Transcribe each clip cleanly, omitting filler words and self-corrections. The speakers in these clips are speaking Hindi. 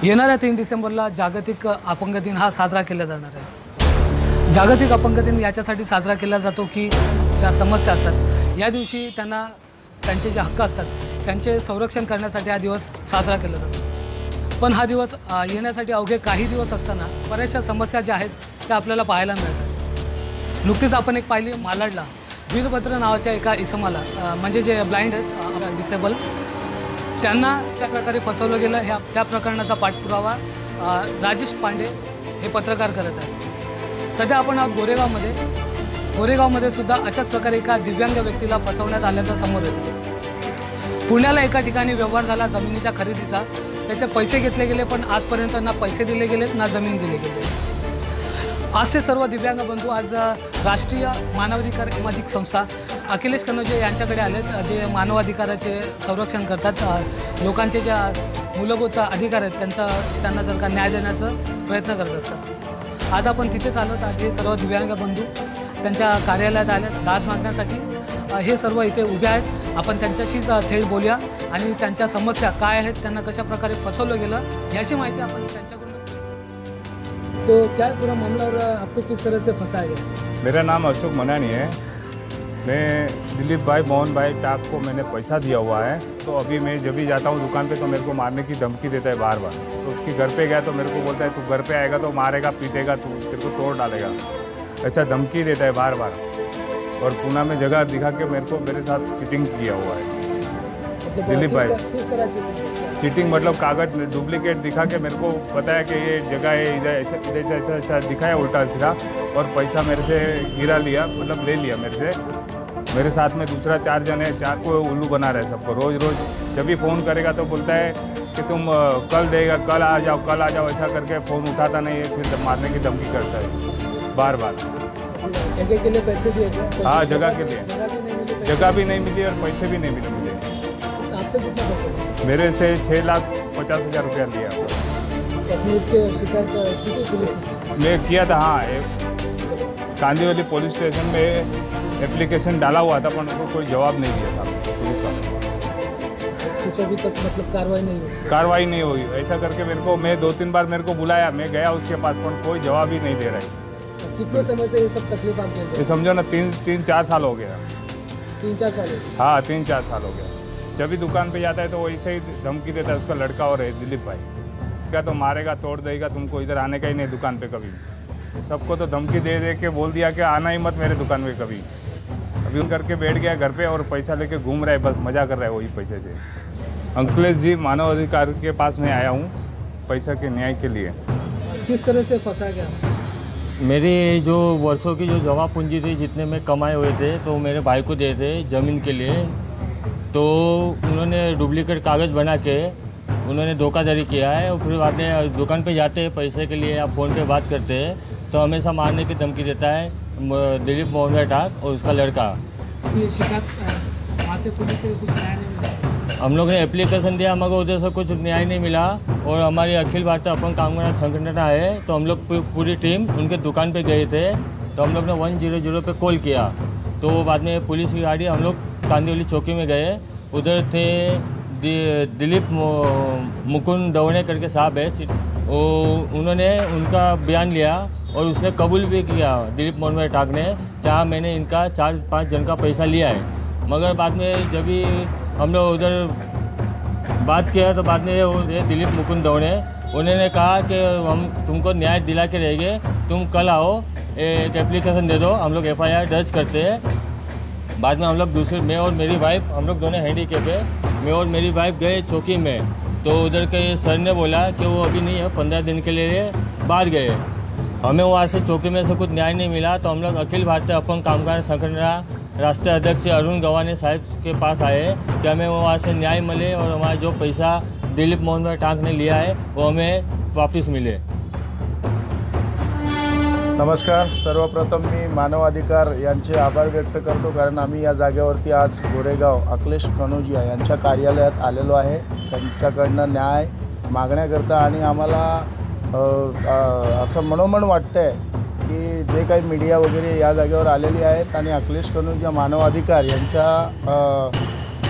येणाऱ्या 3 डिसेंबरला जागतिक अपंग दिन हा साजरा केला जाणार आहे। जागतिक अपंग दिन याच्यासाठी साजरा केला जातो की ज्या समस्या असतात या दिवशी त्यांना त्यांचे जे हक्क असतात त्यांचे संरक्षण करण्यासाठी हा दिवस साजरा केला जातो। पण हा दिवस येण्यासाठी अवघे काही दिवस असताना बऱ्याचशा समस्या ज्या आहेत त्या आपल्याला पाहायला मिळतात। नुकतीच आपण एक पाहिली मालाडला वीरभद्र नावाच्या एका इसमाला म्हणजे जे ब्लाइंड आहेत डिसेबल त्यांना त्या प्रकारे फसवलं गेलं। ह्या त्या प्रकरणाचा पाठपुरावा राजेश पांडे हे पत्रकार करत आहेत। सध्या आपण गोरेगावमध्ये सुद्धा अशाच प्रकारे एका दिव्यांग व्यक्तीला फसवण्यात आल्याचं समोर येतं। पुण्याला एका ठिकाणी व्यवहार झाला जमिनीच्या खरेदीचा, त्याचे पैसे घेतले गेले पण आजपर्यंत ना पैसे दिले गेलेत ना जमीन दिली गेली। आज ते सर्व दिव्यांग बंधू आज राष्ट्रीय मानवाधिकार सामाजिक संस्था अखिलेश कनोजे यांच्याकडे आलेत, जे मानवाधिकाराचे संरक्षण करतात। लोकांचे ज्या मूलभूत अधिकार आहेत त्यांना जर का न्याय देण्याचा प्रयत्न करत असतात। आज आपण तिथेच आलो आज हे सर्व दिव्यांग बंधू त्यांच्या कार्यालयात आलेत दाद मागण्यासाठी। हे सर्व इथे उभे आहेत। आपण त्यांच्याशीच थेट बोलूया आणि त्यांच्या समस्या काय आहेत, त्यांना कशा प्रकारे फसवलं गेलं याची माहिती आपण त्यांच्याकडून। तो क्या पूरा मामला और आपको किस तरह से फंसाया गया? मेरा नाम अशोक मनानी है। मैं दिलीप भाई मोहन भाई टाक को मैंने पैसा दिया हुआ है। तो अभी मैं जब भी जाता हूँ दुकान पे तो मेरे को मारने की धमकी देता है बार बार। तो उसके घर पे गया तो मेरे को बोलता है तू घर पे आएगा तो मारेगा पीटेगा, तू तेरे को तोड़ डालेगा, ऐसा धमकी देता है बार बार। और पुणे में जगह दिखा के मेरे साथ चीटिंग किया हुआ है। दिलीप भाई किस तरह चीटिंग मतलब कागज डुप्लीकेट दिखा के मेरे को बताया कि ये जगह है, इधर ऐसा दिखाया उल्टा सीधा, और पैसा मेरे से गिरा लिया, मतलब ले लिया मेरे से। मेरे साथ में दूसरा 4 जन है, 4 को उल्लू बना रहे सबको। रोज़ जब भी फ़ोन करेगा तो बोलता है कि तुम कल देगा, कल आ जाओ, ऐसा करके फ़ोन उठाता नहीं है, फिर मारने की धमकी करता है बार बार। जगह के लिए पैसे दिए थे? हाँ, जगह के लिए जगह भी नहीं मिली और पैसे भी नहीं मिले। आपसे कितना पैसा? मेरे से 6,50,000 रुपया लिया। अपनी इसके शिकायत की थी पुलिस? मैं किया था, हाँ, कांदीवली पुलिस स्टेशन में एप्लीकेशन डाला हुआ था, पर उनको कोई जवाब नहीं दिया साहब पुलिस वाले। कुछ अभी तक मतलब कार्रवाई नहीं हुई। ऐसा करके मैं 2-3 बार मेरे को बुलाया, मैं गया उसके पास, पर कोई जवाब ही नहीं दे रहा है। कितने समय से ये सब तकलीफ आप झेल रहे हैं? ये समझो ना 3-4 साल हो गया। 3-4 साल? हाँ, 3-4 साल हो गया। जब भी दुकान पे जाता है तो वैसे ही धमकी देता है। उसका लड़का और है दिलीप भाई, क्या तो मारेगा तोड़ देगा, तुमको इधर आने का ही नहीं दुकान पे कभी। सबको तो धमकी दे के बोल दिया कि आना ही मत मेरे दुकान पे कभी। अभी करके बैठ गया घर पे और पैसा लेके घूम रहा है, बस मज़ा कर रहा है वही पैसे से। अखिलेश जी मानव अधिकार के पास मैं आया हूँ पैसा के न्याय के लिए। किस तरह से फंसा गया? मेरी जो वर्षों की जो जमा पूंजी थी, जितने में कमाए हुए थे, तो मेरे भाई को दिए थे ज़मीन के लिए। तो उन्होंने डुप्लीकेट कागज़ बना के उन्होंने धोखाधड़ी किया है। और फिर बाद में दुकान पे जाते हैं पैसे के लिए या फ़ोन पे बात करते हैं तो हमेशा मारने की धमकी देता है दिलीप मोहन टाक और उसका लड़का। ये शिकायत वहाँ से पुलिस से कुछ न्याय नहीं मिला? हम लोग ने एप्लीकेशन दिया मगर उधर से कुछ न्याय नहीं मिला। और हमारी अखिल भारतीय अपंग कामगार संगठन है तो हम लोग पूरी टीम उनके दुकान पे गए थे। तो हम लोग ने 100 पे कॉल किया। तो बाद में पुलिस की गाड़ी हम लोग कांदिवली चौकी में गए। उधर थे दिलीप मुकुंद दवणे करके साहब है, उन्होंने उनका बयान लिया और उसने कबूल भी किया दिलीप मोहन टाक ने कि हाँ मैंने इनका 4-5 जन का पैसा लिया है। मगर बाद में जब भी हम लोग उधर बात किया तो बाद में ये दिलीप मुकुंद दवणे उन्होंने कहा कि हम तुमको न्याय दिला के रहेंगे, तुम कल आओ, एक एप्लीकेशन दे दो, हम लोग FIR दर्ज करते हैं। बाद में हम लोग मैं और मेरी वाइफ, हम लोग दोनों हैंडीकैप है, मैं और मेरी वाइफ गए चौकी में। तो उधर के सर ने बोला कि वो अभी नहीं है, 15 दिन के लिए बाहर गए। हमें वहाँ से चौकी में से कुछ न्याय नहीं मिला तो हम लोग अखिल भारतीय अपंग कामगार संगठन राष्ट्रीय अध्यक्ष अरुण गवाने साहब के पास आए कि हमें वहाँ से न्याय मिले और हमारा जो पैसा दिलीप मोहन टाक ने लिया है वो हमें वापस मिले। नमस्कार, सर्वप्रथम मी मानव अधिकार यांचे आभार व्यक्त करतो, कारण आम्ही या जागेवरती आज गोरेगाव अखिलेश कनोजिया यांच्या कार्यालयात आलेलो आहे त्यांच्याकडनं न्याय मागण्याकरता। आणि आम्हाला असं मनोमन वाटतंय की जे काही मीडिया वगैरे या जागेवर आलेली आहेत आणि अखिलेश कनोजिया मानव अधिकार यांच्या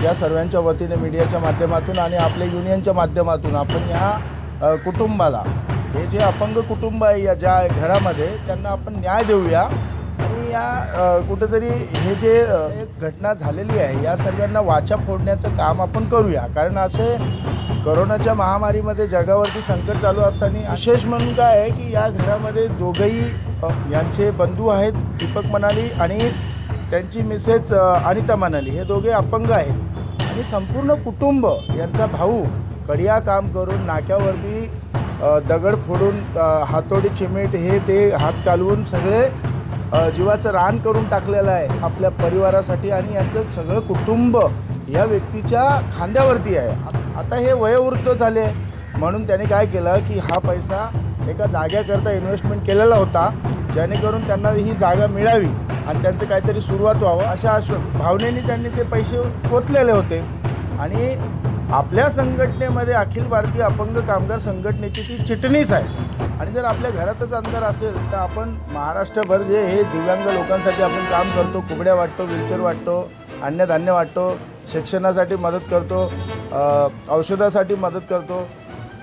या सर्वांच्या वतीने मीडियाच्या माध्यमातून आणि आपल्या युनियनच्या माध्यमातून आपण या कुटुंबाला, हे जे अपंग कुटुंब आहे या ज्या घरामध्ये, त्यांना आपण न्याय देऊया आणि या कुठेतरी हे जे एक घटना झालेली आहे या सर्वांना वाचा फोडण्याचं काम आपण करूया. कारण असे कोरोनाच्या महामारीमध्ये जगावरती संकट चालू असताना विशेष म्हणून काय आहे की या घरामध्ये दोघंही यांचे बंधू आहेत, दीपक मनाली आणि त्यांची मिसेस अनिता मनाली, हे दोघे अपंग आहेत आणि संपूर्ण कुटुंब यांचा भाऊ कडिया काम करून नाक्यावरती दगड फोडून हातोडी चिमीट हे ते हात कालवून सगळे जीवाचं रान करून टाकलेलं आहे आपल्या परिवारासाठी आणि यांचं सगळं कुटुंब या व्यक्तीच्या खांद्यावरती आहे. आता हे वयोवृद्ध झाले म्हणून त्याने काय केलं की हा पैसा एका जाग्याकरता इन्व्हेस्टमेंट केलेला होता, जेणेकरून त्यांना ही जागा मिळावी आणि त्यांचं काहीतरी सुरुवात व्हावं अशा भावनेने त्यांनी ते पैसे पोचलेले होते. आणि आपल्या संघटनेमध्ये अखिल भारतीय अपंग कामगार संघटनेची ती चिटणीस आहे आणि जर आपल्या घरातच अंतर असेल तर आपण महाराष्ट्रभर जे हे दिव्यांग लोकांसाठी आपण काम करतो, कुबड्या वाटतो, व्हीलचेअर वाटतो, अन्नधान्य वाटतो, शिक्षणासाठी मदत करतो, औषधासाठी मदत करतो,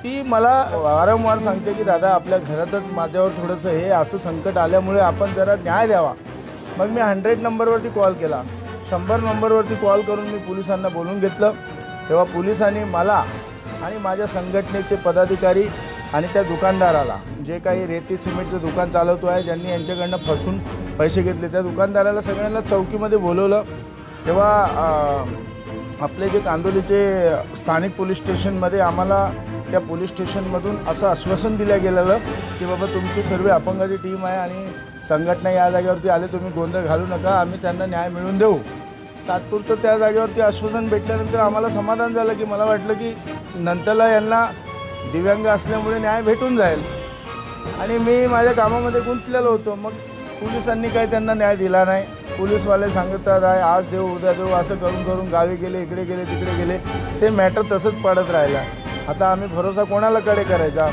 ती मला वारंवार सांगते की दादा आपल्या घरातच माझ्यावर थोडंसं हे असं संकट आल्यामुळे आपण जरा न्याय द्यावा. मग मी 100 नंबरवरती कॉल केला, 100 नंबरवरती कॉल करून मी पोलिसांना बोलून घेतलं. तेव्हा पोलिसांनी मला आणि माझ्या संघटनेचे पदाधिकारी आणि त्या दुकानदाराला, जे काही रेती सिमेंटचं दुकान चालवतो आहे, ज्यांनी यांच्याकडनं फसून पैसे घेतले, त्या दुकानदाराला सगळ्यांना चौकीमध्ये बोलवलं. तेव्हा आपले जे कांदोलीचे स्थानिक पोलीस स्टेशनमध्ये आम्हाला त्या पोलीस स्टेशनमधून असं आश्वासन दिलं गेलेलं की बाबा तुमची सर्व अपंगाची टीम आहे आणि संघटना या जागेवरती आले, तुम्ही गोंधळ घालू नका, आम्ही त्यांना न्याय मिळवून देऊ. तात्पुरतं त्या जागेवरती आश्वासन भेटल्यानंतर आम्हाला समाधान झालं की मला वाटलं की नंतरला यांना दिव्यांग असल्यामुळे न्याय भेटून जाईल आणि मी माझ्या कामामध्ये गुंतलेलो होतो. मग पोलिसांनी काही त्यांना न्याय दिला नाही. पोलीसवाले सांगतात आहे आज देऊ उद्या देऊ असं करून करून गावी गेले, इकडे गेले, तिकडे गेले, ते मॅटर तसंच पडत राहिला. आता आम्ही भरोसा कोणालाकडे करायचा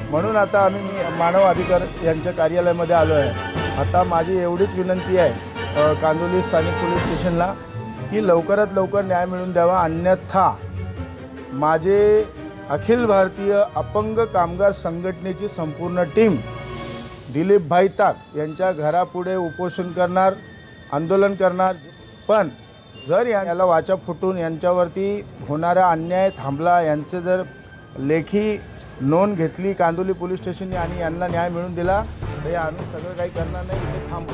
म्हणून आता आम्ही मानव अधिकार यांच्या कार्यालयामध्ये आलो आहे. आता माझी एवढीच विनंती आहे कांदोली स्थानिक पोलीस स्टेशनला की लवकरात लवकर न्याय मिळवून द्यावा, अन्यथा माझे अखिल भारतीय अपंग कामगार संघटनेची संपूर्ण टीम दिलीप भाई ताक यांच्या घरापुढे उपोषण करणार, आंदोलन करणार. पण जर याला वाचा फुटून यांच्यावरती होणारा अन्याय थांबला, यांचे जर लेखी नोंद घेतली कांदोली पोलीस स्टेशनने आणि यांना न्याय मिळवून दिला तर आम्ही सगळं काही करणार नाही, इथे थांबू.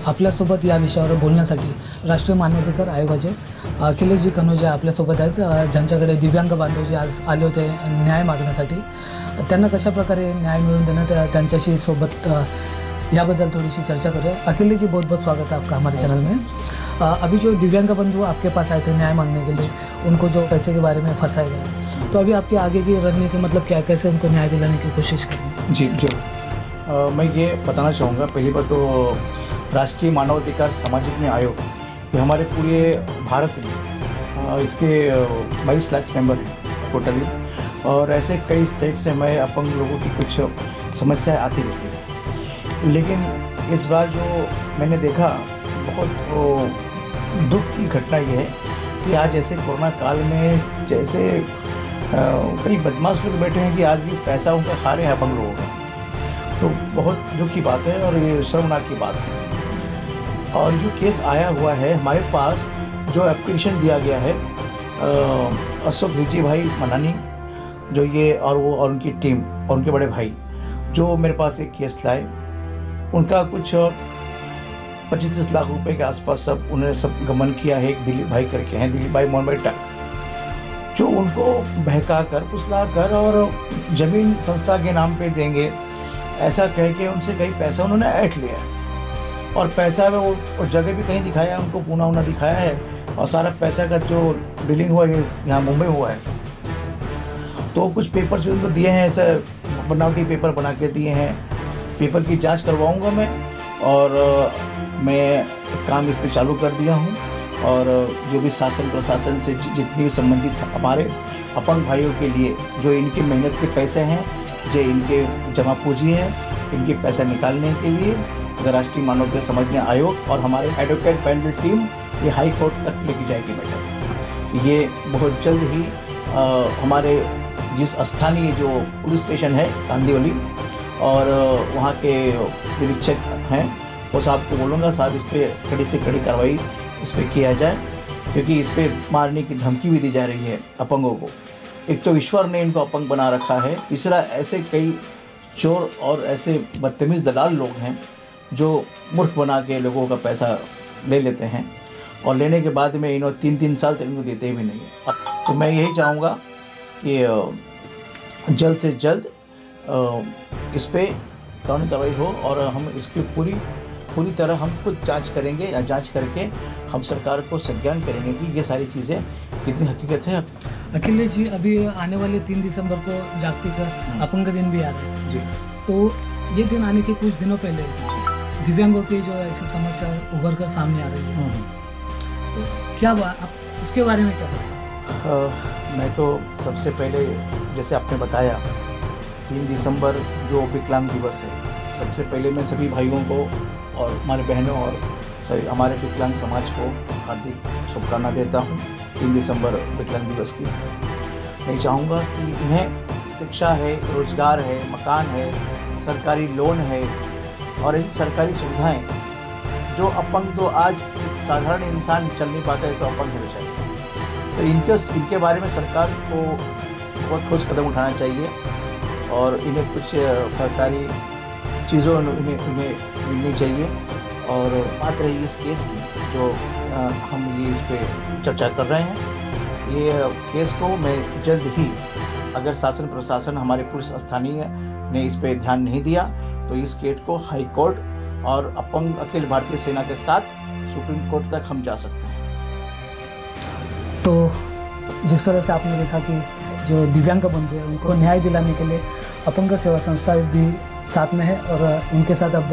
आपल्यासोबत या विषयावर बोलण्यासाठी राष्ट्रीय मानवाधिकार आयोगाचे अखिलेशजी कनोजे आपल्यासोबत आहेत, ज्यांच्याकडे दिव्यांग बांधव जे आज आले होते न्याय मागण्यासाठी. त्यांना कशाप्रकारे न्याय मिळवून देणं त्यांच्याशी सोबत याबद्दल थोड़ी चर्चा करें. अखिलेश जी बहुत बहुत स्वागत है आपका हमारे चैनल में. अभी जो दिव्यांग बंधु आपके पास आए थे न्याय मांगने के लिए, उनको जो पैसे के बारे में फंसाया गया, तो अभी आपकी आगे की रणनीति मतलब क्या, कैसे उनको न्याय दिलाने की कोशिश करें? जी जरूर. मैं ये बताना चाहूँगा, पहली बात तो राष्ट्रीय मानवाधिकार सामाजिक न्याय आयोग ये हमारे पूरे भारत में इसके 22 लाख मेंबर हैं टोटली, और ऐसे कई स्टेट से हमें अपंग लोगों की कुछ समस्याएं आती रहती हैं. लेकिन इस बार जो मैंने देखा बहुत दुख की घटना ये है कि आज ऐसे कोरोना काल में जैसे कई बदमाश लोग बैठे हैं कि आज भी पैसा उनका खा रहे हैं अपंग लोगों का, तो बहुत दुख की बात है और ये शर्मनाक की बात है. और जो केस आया हुआ है हमारे पास, जो एप्लीकेशन दिया गया है अशोक विजय भाई मनानी जो ये और वो और उनकी टीम और उनके बड़े भाई जो मेरे पास एक केस लाए, उनका कुछ 25-30 लाख रुपए के आसपास सब उन्होंने सब गमन किया है. एक दिलीप भाई करके हैं, दिलीप भाई मोहन भाई टाक, जो उनको बहका कर फुसला कर और ज़मीन संस्था के नाम पे देंगे ऐसा कह के उनसे कहीं पैसा उन्होंने ऐंठ लिया और पैसा में वो जगह भी कहीं दिखाया है, उनको पूना उना दिखाया है और सारा पैसा का जो डीलिंग हुआ है यहाँ मुंबई हुआ है. तो कुछ पेपर्स भी उनको दिए हैं, ऐसा बनावटी पेपर बना के दिए हैं. पेपर की जांच करवाऊंगा मैं और मैं काम इस पे चालू कर दिया हूँ. और जो भी शासन प्रशासन से जितनी भी संबंधित हमारे अपंग भाइयों के लिए जो इनकी मेहनत के पैसे हैं, जो इनके जमा पूंजी है, इनके पैसा निकालने के लिए अगर राष्ट्रीय मानवाधिकार समझने आयोग और हमारे एडवोकेट पैनल टीम ये हाई कोर्ट तक लेके जाएगी मैडम. ये बहुत जल्द ही हमारे जिस स्थानीय जो पुलिस स्टेशन है कांदीवली और वहाँ के निरीक्षक हैं वो साहब को बोलूँगा, साहब इस पर कड़ी से कड़ी कार्रवाई इस पर किया जाए, क्योंकि इस पर मारने की धमकी भी दी जा रही है अपंगों को। एक तो ईश्वर ने इनको अपंग बना रखा है, तीसरा ऐसे कई चोर और ऐसे बदतमीज़ दलाल लोग हैं जो मूर्ख बना के लोगों का पैसा ले लेते हैं और लेने के बाद में इन्होंने 3-3 साल तक इनको देते भी नहीं है। तो मैं यही चाहूँगा कि जल्द से जल्द इस पर कानूनी कार्रवाई हो और हम इसकी पूरी तरह हम खुद जांच करेंगे या जांच करके हम सरकार को संज्ञान करेंगे कि ये सारी चीज़ें कितनी हकीकत है। अखिलेश जी, अभी आने वाले 3 दिसंबर को जागतिक अपंग दिन भी आ रहा है जी। तो ये दिन आने के कुछ दिनों पहले दिव्यांगों की जो ऐसी समस्या उभर कर सामने आ रही है, तो क्या आप उसके बारे में क्या बताएं? मैं तो सबसे पहले जैसे आपने बताया 3 दिसंबर जो विकलांग दिवस है, सबसे पहले मैं सभी भाइयों को और हमारे बहनों और सभी हमारे विकलांग समाज को हार्दिक शुभकामना देता हूँ 3 दिसंबर विकलांग दिवस की। मैं चाहूँगा कि इन्हें शिक्षा है, रोजगार है, मकान है, सरकारी लोन है और ऐसी सरकारी सुविधाएं जो अपंग तो आज एक साधारण इंसान चल नहीं पाता है तो अपंग होना चाहिए, तो इनके बारे में सरकार को बहुत ठोस कदम उठाना चाहिए और इन्हें कुछ सरकारी चीज़ों इन्हें मिलनी चाहिए। और बात रही इस केस की जो हम ये इस पे चर्चा कर रहे हैं, ये केस को मैं जल्द ही अगर शासन प्रशासन हमारे पुलिस स्थानीय ने इस पे ध्यान नहीं दिया तो इस केस को हाई कोर्ट और अपंग अखिल भारतीय सेना के साथ सुप्रीम कोर्ट तक हम जा सकते हैं। तो जिस तरह से आपने देखा कि जो दिव्यांग बंधु है उनको न्याय दिलाने के लिए अपंग सेवा संस्था भी साथ में है और उनके साथ अब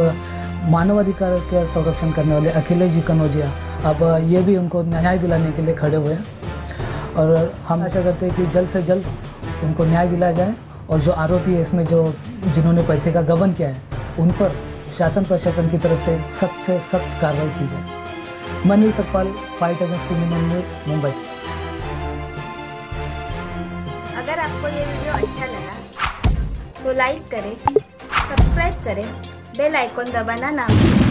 मानवाधिकार के संरक्षण करने वाले अखिलेश जी कनौजिया अब ये भी उनको न्याय दिलाने के लिए खड़े हुए हैं और हम आशा करते हैं कि जल्द से जल्द उनको न्याय दिलाया जाए और जो आरोपी है इसमें जिन्होंने पैसे का गबन किया है उन पर शासन प्रशासन की तरफ से सख्त कार्रवाई की जाए। मैं Anil Sakpal, fight against criminal news, Mumbai. अगर आपको ये वीडियो अच्छा लगा तो लाइक करें, सब्सक्राइब करें, बेल आइकॉन दबाना ना भूलें।